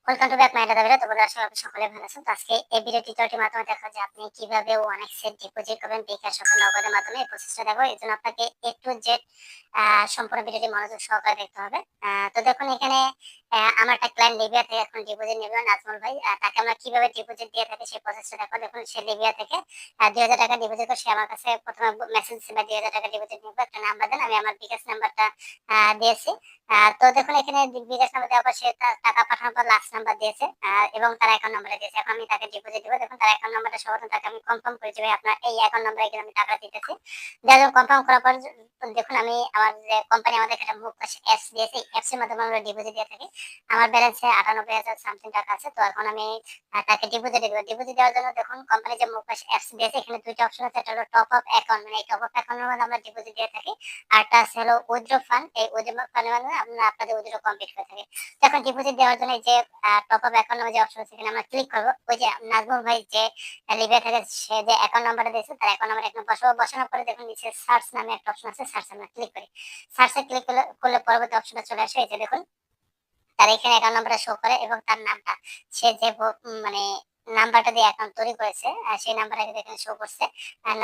Welcome to back my another video. তো বন্ধুরা, আশা করি আপনি সকলে ভালো আছেন। তো আজকে এই ভিডিও টিউটোরিয়ালটির মাধ্যমে দেখাবো যে আপনি কিভাবে OneX এ ডিপোজিট করবেন বিকাশ অথবা নগদের মাধ্যমে। এই প্রসেসটা দেখাবো। এর জন্য আপনাকে A to Z সম্পূর্ণ ভিডিওটি মনোযোগ সহকারে দেখতে হবে। তো দেখুন এখানে আমার একটা ক্লায়েন্ট লিবিয়া থেকে এখন ডিপোজিট নেবে নাজমুল ভাই। তাকে আমরা কিভাবে ডিপোজিট দিয়ে থাকি সেই প্রসেসটা দেখাবো। দেখুন সে লিবিয়া থেকে ৳২,০০০ ডিপোজিট করে সে আমার কাছে ১ম এ মেসেজ দিছে ভাই ৳২,০০০ ডিপোজিট নিবো। একটা নাম্বার দেন। আমি আমার বিকাশ নাম্বারটা দিয়েছি। তো দেখুন এখানে বিকাশ নাম্বার দেওয়ার পর সে তার টাকা পাঠানোর পর লাস্ট নাম্বার দিয়েছে এবং তার অ্যাকাউন্ট নাম্বারটা দিয়েছে। এখন আমি তাকে ডিপোজিট দিব। দেখুন তার অ্যাকাউন্ট নাম্বারটা সর্বপ্রথম তাকে আমি কনফার্ম করেছি ভাই আপনার এই অ্যাকাউন্ট নাম্বারে কিন্তু আমি টাকা দিতেছি। দেওয়ার জন্য কনফার্ম করার পর দেখুন আমি আমার যে কোম্পানি আমাদেরকে একটা মুভকাশ অ্যাপস দিয়েছে, এই অ্যাপসের মাধ্যমে আমরা ডিপোজিট দিয়ে থাকি। আমার ব্যালেন্সে ৯৮,০০০ সামথিং টাকা আছে। তো এখন আমি তাকে ডিপোজিট দিব। ডিপোজিট দেওয়ার জন্য দেখুন কোম্পানি যে মুভকাশ অ্যাপস দিয়েছে এখানে ২ টা অপশন আছে। একটা হলো টপ আপ অ্যাকাউন্ট, মানে এই টপ আপ অ্যাকাউন্টের মধ্যে আমরা ডিপোজিট দিয়ে থাকি। আরেকটা আছে হলো উইথড্র ফান্ড। এই উইথড্র ফান্ডের মাধ্যমে আমরা আপনাদের উইথড্র কমপ্লিট করে থাকি। তো এখন ডিপোজিট দেওয়ার জন্য এই যে টপ আপ অ্যাকাউন্ট নামে যে অপশন আছে এখানে আমরা ক্লিক করব। ওই যে নাজমুল ভাই যে লিবিয়া থেকে সে যে অ্যাকাউন্ট নাম্বারটা দিয়েছে তার অ্যাকাউন্ট নাম্বার এখানে বসাবো। বসানোর পরে দেখুন নিচে সার্চ নামে একটা অপশন আছে, সার্চ আমরা ক্লিক করি। সার্চে ক্লিক করলে পরবর্তী অপশনটা চলে আসে। এই যে দেখুন তার এখানে অ্যাকাউন্ট নাম্বারটা শো করে এবং তার নামটা সে যে মানে নাম্বারটা দিয়ে অ্যাকাউন্ট তৈরি করেছে সেই নাম্বারটা কিন্তু এখানে শো করছে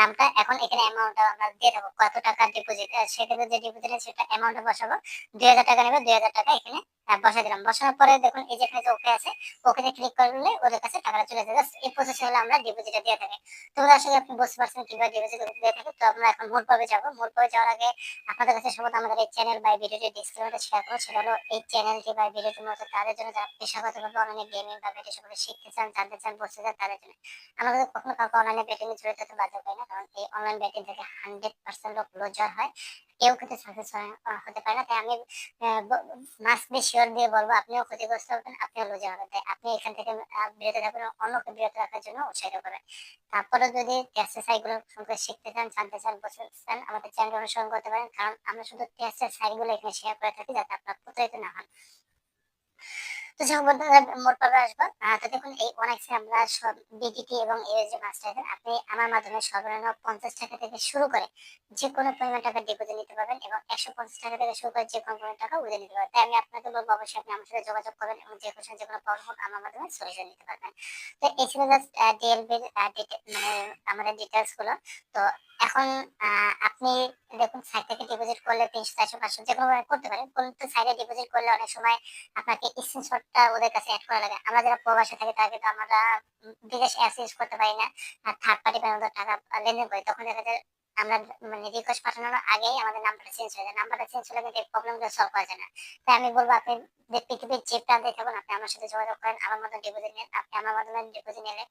নামটা। এখন এখানে অ্যামাউন্টটা আমরা দিয়ে দেবো কত টাকা ডিপোজিট, সেক্ষেত্রে যে ডিপোজিট সেটা অ্যামাউন্টটা বসাবো। ২,০০০ টাকা নেবে, ২,০০০ টাকা এখানে বসাই দিলাম। বসানোর পরে দেখুন এই যে এখানে যে ওকে আছে, ওকেতে ক্লিক করলে ওদের কাছে টাকাটা চলে যাবে। জাস্ট এই প্রসেস হলে আমরা ডিপোজিটটা দিয়ে থাকি। তো আসলে আপনি বুঝতে পারছেন কিভাবে ডিপোজিট দিয়ে থাকি। তো আমরা এখন মূল পর্বে যাবো। মূল পর্বে যাওয়ার আগে আপনাদের কাছে সর্বত আমাদের এই চ্যানেল বা ভিডিওটি ডিসক্রিপশনে শেয়ার করো। সেটা হলো এই চ্যানেলটি বা ভিডিওটি মূলত তাদের জন্য যারা পেশাগতভাবে অনলাইনে গেমিং বা ভিডিও সম্পর্কে শিখতে চান, জানতে চান, বুঝতে চান তাদের জন্য। আমরা কিন্তু কখনো কাউকে অনলাইনে ব্যাটিং এ জড়িত হতে বাধ্য করি না, কারণ এই অনলাইন ব্যাটিং থেকে 100% লোক লুজার হয়। কেউ কিন্তু সাকসেস হতে পারে না। তাই আমি মাস্ট বি শিওর দিয়ে বলবো আপনিও ক্ষতিগ্রস্ত হবেন, আপনিও লুজার হবেন। তাই আপনি এখান থেকে বিরত থাকবেন এবং অন্যকে বিরত রাখার জন্য উৎসাহিত করবেন। তারপরে যদি টেস্টের সাইটগুলো সম্পর্কে শিখতে চান, জানতে চান, বুঝতে চান, আমাদের চ্যানেল অনুসরণ করতে পারেন। কারণ আমরা শুধু টেস্টের সাইটগুলো এখানে শেয়ার করে থাকি যাতে আপনারা প্রতারিত না হন। তো যাই হোক বন্ধুরা, মোট পর্বে আসবো। তো দেখুন এই অনেক্সে আমরা সব বিডিটি এবং এএসডি মাস্টার আপনি আমার মাধ্যমে সর্বনিম্ন ৫০ টাকা থেকে শুরু করে যে কোনো পরিমাণ টাকা ডিপোজিট নিতে পারবেন এবং ১৫০ টাকা থেকে শুরু করে যে কোনো পরিমাণ টাকা উঠিয়ে নিতে পারবেন। তাই আমি আপনাকে বলবো অবশ্যই আপনি আমার সাথে যোগাযোগ করবেন এবং যে কোনো যে কোনো প্রবলেম হোক আমার মাধ্যমে সলিউশন নিতে পারবেন। তো এই ছিল জাস্ট ডিএলবির মানে আমাদের ডিটেলস গুলো। তো এখন আপনি দেখুন সাইট থেকে ডিপোজিট করলে ৩০০, ৪০০, ৫০০ যেকোনো ভাবে করতে পারেন। কিন্তু সাইটে ডিপোজিট করলে অনেক সময় আপনাকে স্ক্রিনশটটা ওদের কাছে এড করা লাগে। আমরা যারা প্রবাসে থাকি তারা কিন্তু আমরা বিদেশ অ্যাপস ইউজ করতে পারি না। আর থার্ড পার্টি ব্যাংকে টাকা লেনদেন করি। তখন দেখা যায় আমরা মানে রিকোয়েস্ট পাঠানোর আগেই আমাদের নাম্বারটা চেঞ্জ হয়ে যায়। নাম্বারটা চেঞ্জ হলে কিন্তু এই প্রবলেমগুলো সলভ করা যায় না। তাই আমি বলব আপনি যে পৃথিবীর যে প্রান্তেই থাকুন আপনি আমার সাথে যোগাযোগ করেন। আমার মাধ্যমে ডিপোজিট নেন। আপনি আমার মাধ্যমে ডিপোজিট নিলে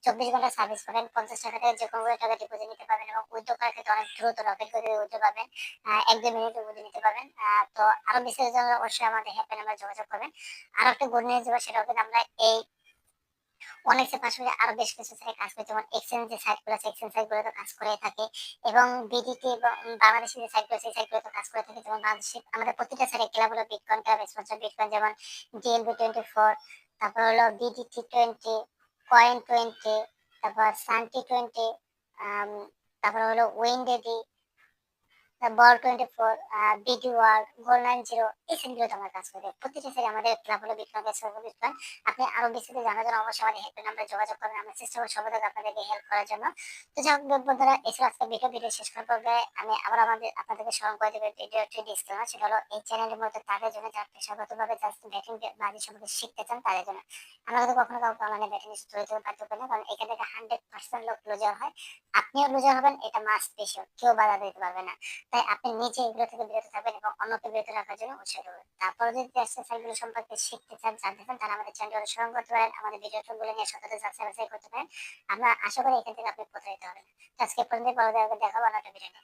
২৪ ঘন্টা সার্ভিস পাবেন। ৳৫০ থেকে যেকোনো টাকা ডিপোজিট নিতে পারবেন এবং উইথড্র করার ক্ষেত্রে অনেক দ্রুত রকেট গতিতে উইথড্র পাবেন। ১-২ মিনিটে উইথড্র নিতে পারবেন। তো আরো বিস্তারিত জানতে অবশ্যই আমাদের হেল্পলাইন নাম্বারে যোগাযোগ করবেন। আরো একটা গুড নিউজ দিব, সেটা হচ্ছে আমরা এই অনেক্সের পাশাপাশি আরো বেশ কিছু সাইটে কাজ করি। যেমন এক্সচেঞ্জ যে সাইটগুলো আছে এক্সচেঞ্জ সাইটগুলোতে কাজ করে থাকি এবং বিডিটি এবং বাংলাদেশি যে সাইটগুলো আছে সেই সাইটগুলোতে কাজ করে থাকি। যেমন বাংলাদেশে আমাদের প্রতিটা সাইটে ক্লাব হলো বিটকয়েন ক্লাব, স্পন্সর বিটকয়েন, যেমন DLB24, তারপর হলো BDT20, কয়েন20, তারপর সানটি20, আম তারপর হলো উইন্ডেডি, বল24, বিডি ওয়ার্ল্ড, গোল্ড90, এই সাইটগুলোতে আমরা কাজ করি। প্রতিটা সাইটে আমাদের ক্লাব হলো বিটকয়েন, বিটকয়েন। আপনি আরো বিস্তারিত জানার জন্য অবশ্যই আমাদের হেল্পলাইন নাম্বারে যোগাযোগ করবেন। আমরা চেষ্টা করব সর্বদা আপনাদেরকে হেল্প করার জন্য। তো যাই হোক বন্ধুরা, এই ছিল আজকের ভিডিও শেষ করার পূর্বে আমি আবার আপনাদেরকে স্মরণ করে দেব ভিডিওটি ডিসক্লেমার, সেটা হলো এই চ্যানেলের মধ্যে তাদের জন্য যারা পেশাগতভাবে জাস্ট ব্যাটিং বাজি সম্পর্কে শিখতে চান তাদের জন্য। আমরা কিন্তু কখনো কাউকে অনলাইনে ব্যাটিং এ জড়িত হতে বাধ্য করি না, কারণ এখান থেকে 100% লোক লুজার হয়। আপনিও লুজার হবেন, এটা মাস্ট বি শিওর। কেউ বাধা দিতে পারবে না। তাই আপনি নিজে এগুলো থেকে বিরত থাকবেন এবং অন্যকে বিরত রাখার জন্য উৎসাহিত করবেন। তারপরে যদি এক্সারসাইজগুলো সম্পর্কে শিখতে চান, জানতে চান, তাহলে আমাদের চ্যানেলটি অনুসরণ করতে পারেন। আমাদের ভিডিওগুলো নিয়ে সততা যাচাই বাছাই করতে পারেন। আমরা আশা করি এখান থেকে আপনি প্রতারিত হবেন। তো আজকে পর্যন্ত, পরে দেখাবো অন্য একটা ভিডিও নিয়ে।